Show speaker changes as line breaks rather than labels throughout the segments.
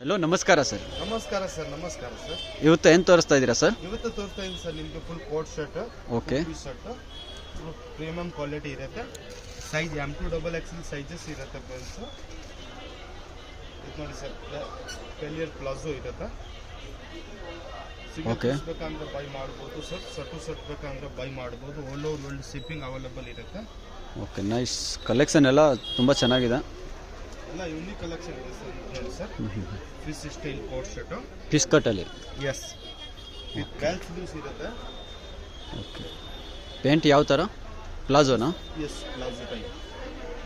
Hello, ನಮಸ್ಕಾರ sir.
ನಮಸ್ಕಾರ sir. ನಮಸ್ಕಾರ ಸರ್.
ಇವತ್ತು ಏನು ತೋರಿಸ್ತಾ ಇದ್ದೀರಾ ಸರ್?
ಇವತ್ತು ತೋರಿಸ್ತಾ ಇದ್ದೀನಿ ಸರ್ ನಿಮಗೆ full coat shirt.
Okay.
Shirt premium quality ಇರುತ್ತೆ. ಸೈಜ್ M2XXL ಸೈಜಸ್ ಇರುತ್ತೆ ಫ್ರೆಂಡ್ಸ್. ಇದು ನೋಡಿ ಸರ್, ಪೆಲಿಯರ್ ಪ್ಲಾಜೋ ಇರುತ್ತೆ.
ಓಕೆ.
ಬೇಕಂದ್ರೆ ಬೈ ಮಾಡ್ಬೋದು ಸರ್. ಸೆಟ್ ಬೇಕಂದ್ರೆ ಬೈ ಮಾಡ್ಬೋದು. All over world shipping available ಇರುತ್ತೆ.
Okay, nice. ಕಲೆಕ್ಷನ್ ಎಲ್ಲ ತುಂಬ ಚೆನ್ನಾಗಿದೆ.
ಎಲ್ಲ ಯೂನಿಕ್ ಕಲೆಕ್ಷನ್ ಇದೆ ಸರ್. ನೋಡಿ sir, fish style coat shirt.
Fish ಕಟ್ಟಲ್ಲಿ.
ಎಸ್, ವಿತ್ ಬೆಲ್ ಸ್ಲೀವ್ಸ್ ಇರುತ್ತೆ.
ಓಕೆ. ಪ್ಯಾಂಟ್ ಯಾವ ಥರ? ಪ್ಲಾಜೋನಾ?
Yes, palazzo type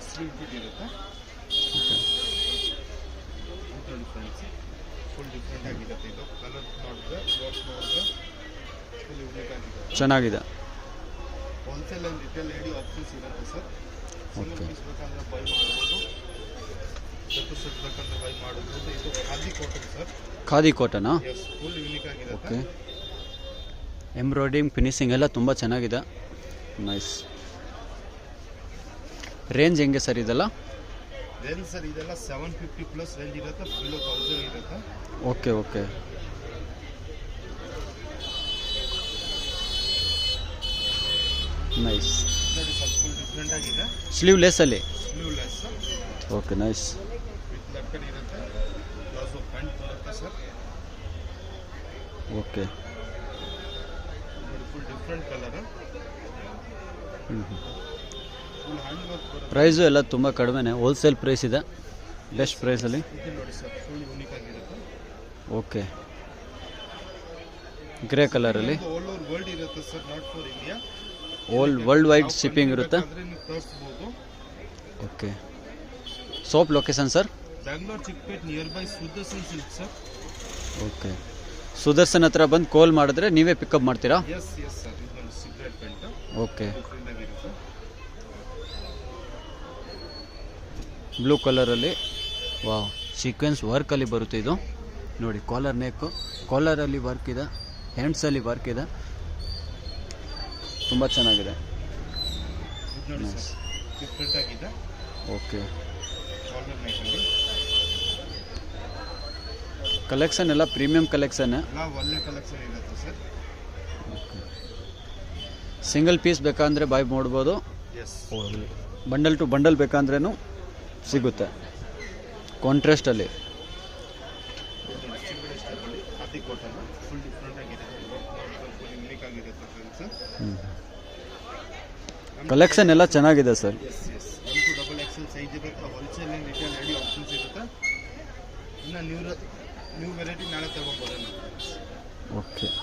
sleeve fit ಇರುತ್ತೆ. ಫುಲ್ ಡಿಫ್ರೆಂಟ್ ಆಗಿರುತ್ತೆ. ಇದು ಕಲರ್ ನೋಡಿದ್ರೆ, ವರ್ಕ್ ನೋಡಿದ್ರೆ ಫುಲ್ ಯೂನಿಕ್ ಆಗಿದೆ.
ಚೆನ್ನಾಗಿದೆ.
Wholesale and retail lady options ಇರುತ್ತೆ ಸರ್.
ಓಕೆ.
ಪೀಸ್ ಬೇಕಂದ್ರೆ ಬೈ ಮಾಡ್ಬೋದು. ಸೆಟ್ ಬೇಕಂದ್ರೆ ಬೈ ಮಾಡ್ಬೋದು. ಇದು ಖಾದಿ ಕಾಟನ್ ಸರ್.
ಖಾದಿ ಕಾಟನಾ?
ಎಸ್, ಫುಲ್ ಯೂನಿಕ್ ಆಗಿರುತ್ತೆ.
ಓಕೆ. ಎಂಬ್ರಾಯ್ಡಿಂಗ್ ಫಿನಿಶಿಂಗ್ ಎಲ್ಲ ತುಂಬ ಚೆನ್ನಾಗಿದೆ. ನೈಸ್. ರೇಂಜ್ ಹೆಂಗೆ ಸರ್ ಇದೆಲ್ಲ?
ರೇಂಜ್ ಸರ್ ಇದೆಲ್ಲ 750 ಪ್ಲಸ್ ರೇಂಜ್ ಇರುತ್ತೆ. ಬಿಲೋ 1000 ಇರುತ್ತೆ.
Okay okay. ನೈಸ್.
ನೋಡಿ ಸರ್, ಫುಲ್ ಡಿಫ್ರೆಂಟ್ ಆಗಿದೆ.
ಸ್ಲೀವ್ಲೆಸ್ಸಲ್ಲಿ?
Sleeveless.
Okay, nice.
With left ಇರುತ್ತೆ. ಪ್ಲಾಜೋ ಪ್ಯಾಂಟ್ ಬರುತ್ತೆ sir.
Okay.
Full different colour. Full hand work ಬರುತ್ತೆ.
ಪ್ರೈಸು ಎಲ್ಲ ತುಂಬ ಕಡಿಮೆನೇ, ಹೋಲ್ಸೇಲ್ ಪ್ರೈಸ್ ಇದೆ. ಬೆಸ್ಟ್ ಪ್ರೈಸಲ್ಲಿ.
ಇದು ನೋಡಿ ಸರ್, ಫುಲ್ ಯೂನಿಕ್ ಆಗಿರುತ್ತೆ.
ಓಕೆ. ಗ್ರೇ ಕಲರಲ್ಲಿ.
ಆಲ್ ಓವರ್ ವರ್ಲ್ಡ್ ಇರುತ್ತೆ sir, not for India.
World wide shipping ಇರುತ್ತೆ.
ತರಿಸ್ಬೋದು.
Okay. Shop location sir?
Bangalore Chickpet near by Sudarshan silk sir.
Okay. Sudarshan ಹತ್ರ ಬಂದು ಕಾಲ್ ಮಾಡಿದ್ರೆ ನೀವೇ ಪಿಕಪ್ ಮಾಡ್ತೀರಾ?
Yes yes sir. ಇದು ನೋಡಿ ಸಿಗರೇಟ್ ಪೆಂಟ್.
ಓಕೆ.
ಡಿಫ್ರೆಂಟ್ ಆಗಿರುತ್ತೆ.
ಬ್ಲೂ ಕಲರಲ್ಲಿ. ವಾವ್, ಸೀಕ್ವೆನ್ಸ್ ವರ್ಕಲ್ಲಿ ಬರುತ್ತೆ ಇದು. ನೋಡಿ, ಕಾಲರ್ ನೆಕ್ಕು, ಕಾಲರಲ್ಲಿ ವರ್ಕ್ ಇದೆ, ಹ್ಯಾಂಡ್ಸಲ್ಲಿ ವರ್ಕ್ ಇದೆ. ತುಂಬ ಚೆನ್ನಾಗಿದೆ.
ಇದು ನೋಡಿ ಸರ್, ಡಿಫ್ರೆಂಟ್ ಆಗಿದೆ.
ಓಕೆ.
ಕಾಲರ್ ನೆಕ್ಕಲ್ಲಿ
ಕಲೆಕ್ಷನ್ ಎಲ್ಲ ಪ್ರೀಮಿಯಂ ಕಲೆಕ್ಷನ್.
ಎಲ್ಲ ಒಳ್ಳೆ ಕಲೆಕ್ಷನ್ ಇರುತ್ತೆ ಸರ್.
ಸಿಂಗಲ್ ಪೀಸ್ ಬೇಕಂದರೆ ಬೈ ಮಾಡ್ಬೋದು.
ಎಸ್.
ಬಂಡಲ್ ಟು ಬಂಡಲ್ ಬೇಕಂದ್ರೂ ಸಿಗುತ್ತೆ ಕಾಂಟ್ರಾಸ್ಟಲ್ಲಿ.
ಖಾದಿ ಕಾಟನ್ ಫುಲ್ ಡಿಫ್ರೆಂಟ್ ಆಗಿದೆ. ಫುಲ್ ಯೂನಿಕ್ ಆಗಿರುತ್ತೆ ಫ್ರೆಂಡ್ಸ್.
ಕಲೆಕ್ಷನ್ ಎಲ್ಲ ಚೆನ್ನಾಗಿದೆ sir.
Yes yes. M2XXL size ಇರುತ್ತೆ. Wholesale and retail lady options ಇರುತ್ತೆ. ಇನ್ನು ನ್ಯೂ ವೆರೈಟಿ ನಾಳೆ ತಗೊಂಡ್ಬೋದ.
ಓಕೆ.